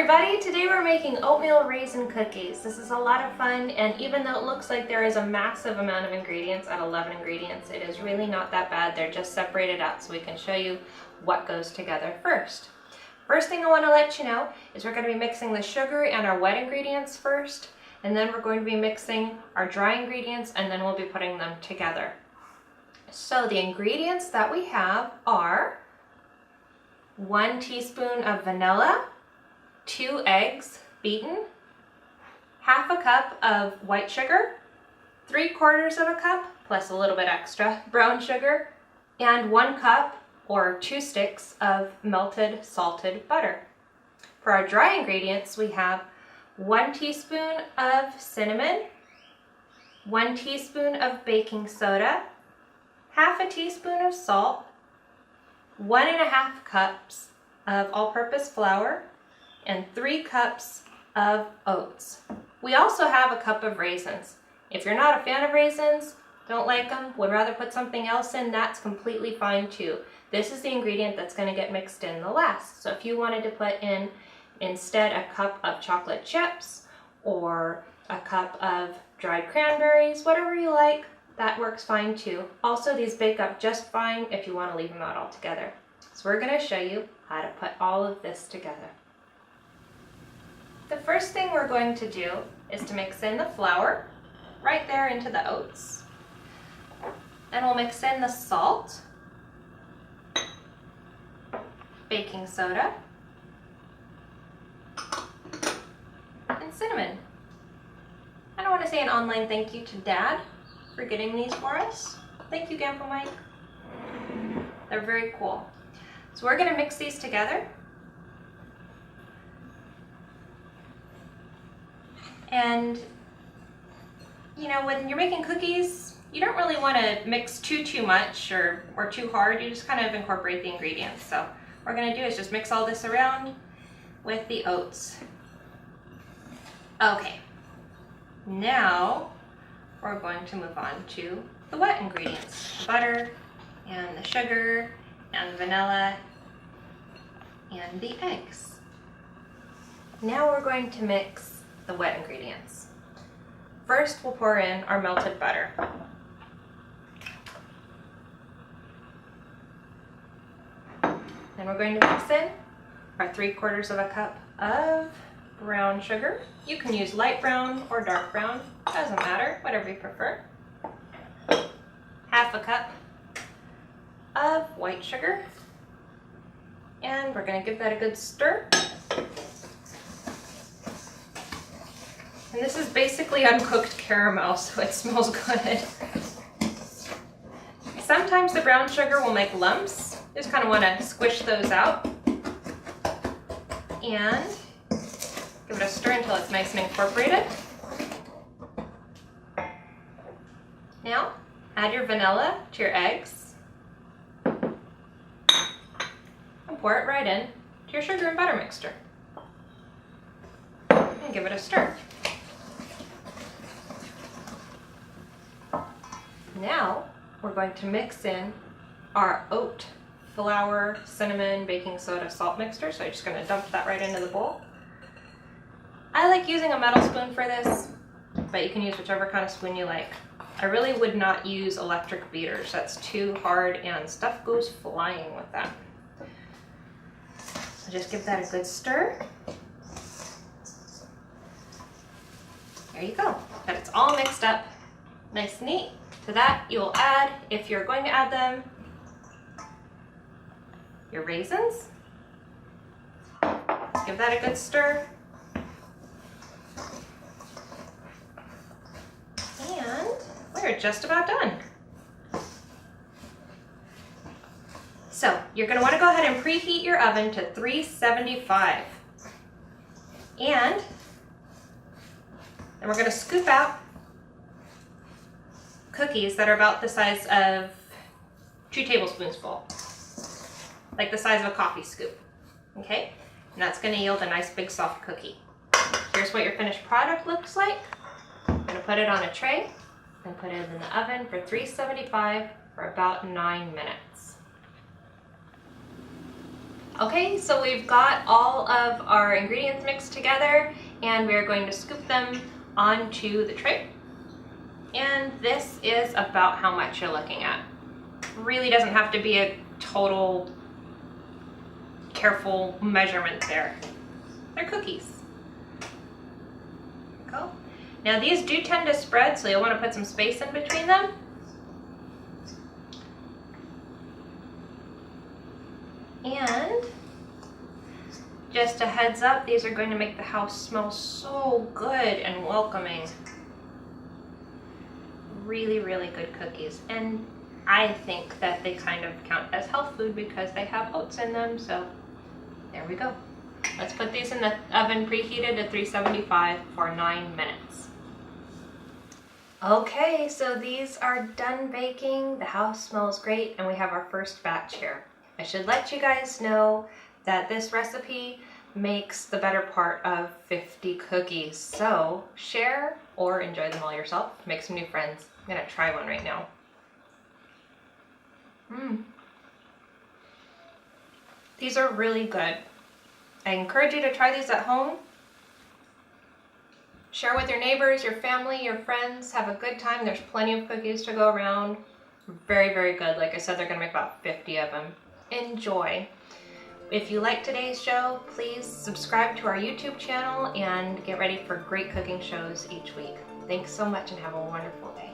everybody, today we're making oatmeal raisin cookies. This is a lot of fun, and even though it looks like there is a massive amount of ingredients at 11 ingredients, it is really not that bad. They're just separated out so we can show you what goes together first. First thing I want to let you know is we're going to be mixing the sugar and our wet ingredients first, and then we're going to be mixing our dry ingredients, and then we'll be putting them together. So the ingredients that we have are 1 teaspoon of vanilla, 2 eggs beaten, half a cup of white sugar, 3/4 of a cup plus a little bit extra brown sugar, and 1 cup or 2 sticks of melted salted butter. For our dry ingredients, we have 1 teaspoon of cinnamon, 1 teaspoon of baking soda, half a teaspoon of salt, 1.5 cups of all-purpose flour, and 3 cups of oats. We also have a cup of raisins. If you're not a fan of raisins, don't like them, would rather put something else in, that's completely fine too. This is the ingredient that's going to get mixed in the last. So if you wanted to put in instead a cup of chocolate chips or a cup of dried cranberries, whatever you like, that works fine too. Also, these bake up just fine if you want to leave them out altogether. So we're going to show you how to put all of this together. The first thing we're going to do is to mix in the flour right there into the oats. And we'll mix in the salt, baking soda, and cinnamon. And I want to say an online thank you to Dad for getting these for us. Thank you, Grandpa Mike. They're very cool. So we're going to mix these together. And, you know, when you're making cookies, you don't really want to mix too much or too hard. You just kind of incorporate the ingredients. So what we're going to do is just mix all this around with the oats. Okay, now we're going to move on to the wet ingredients. The butter and the sugar and the vanilla and the eggs. Now we're going to mix the wet ingredients. First, we'll pour in our melted butter. Then we're going to mix in our 3/4 of a cup of brown sugar. You can use light brown or dark brown, doesn't matter, whatever you prefer. Half a cup of white sugar. And we're going to give that a good stir. And this is basically uncooked caramel, so it smells good. Sometimes the brown sugar will make lumps. Just kind of want to squish those out. And give it a stir until it's nice and incorporated. Now, add your vanilla to your eggs. And pour it right in to your sugar and butter mixture. And give it a stir. Now, we're going to mix in our oat, flour, cinnamon, baking soda, salt mixture. So I'm just going to dump that right into the bowl. I like using a metal spoon for this, but you can use whichever kind of spoon you like. I really would not use electric beaters. That's too hard and stuff goes flying with that. So just give that a good stir. There you go. But it's all mixed up, nice and neat. To that, you will add, if you're going to add them, your raisins. Give that a good stir. And we're just about done. So you're going to want to go ahead and preheat your oven to 375. And then we're going to scoop out cookies that are about the size of 2 tablespoons full, like the size of a coffee scoop, okay? And that's going to yield a nice big soft cookie. Here's what your finished product looks like. I'm going to put it on a tray and put it in the oven for 375 for about 9 minutes. Okay, so we've got all of our ingredients mixed together and we're going to scoop them onto the tray. And this is about how much you're looking at. Really doesn't have to be a total careful measurement there. They're cookies. Go. Now these do tend to spread, so you'll want to put some space in between them. And just a heads up, these are going to make the house smell so good and welcoming. Really, really good cookies. And I think that they kind of count as health food because they have oats in them, so there we go. Let's put these in the oven preheated to 375 for 9 minutes. Okay, so these are done baking. The house smells great and we have our first batch here. I should let you guys know that this recipe makes the better part of 50 cookies. So share or enjoy them all yourself. Make some new friends. I'm gonna try one right now. These are really good. I encourage you to try these at home. Share with your neighbors, your family, your friends. Have a good time. There's plenty of cookies to go around. Very, very good. Like I said, they're gonna make about 50 of them. Enjoy. If you like today's show, please subscribe to our YouTube channel and get ready for great cooking shows each week. Thanks so much and have a wonderful day.